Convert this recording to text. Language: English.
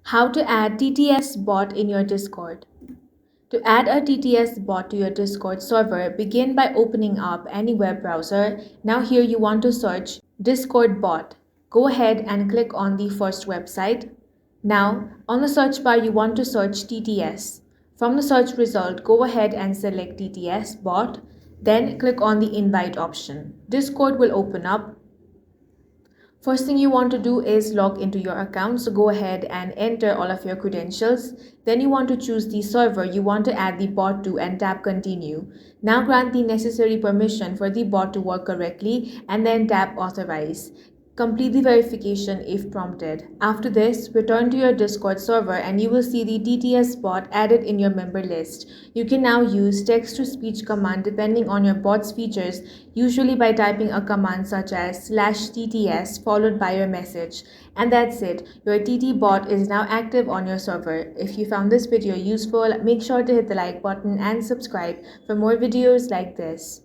How to add TTS bot in your Discord. To add a TTS bot to your Discord server, begin by opening up any web browser. Now here you want to search Discord bot. Go ahead and click on the first website. Now on the search bar you want to search TTS. From the search result, go ahead and select TTS bot. Then click on the invite option. Discord will open up. First thing you want to do is log into your account. So go ahead and enter all of your credentials. Then you want to choose the server you want to add the bot to and tap continue. Now grant the necessary permission for the bot to work correctly and then tap authorize. Complete the verification if prompted. After this, return to your Discord server and you will see the TTS bot added in your member list. You can now use text-to-speech command depending on your bot's features, usually by typing a command such as /TTS followed by your message. And that's it. Your TT bot is now active on your server. If you found this video useful, make sure to hit the like button and subscribe for more videos like this.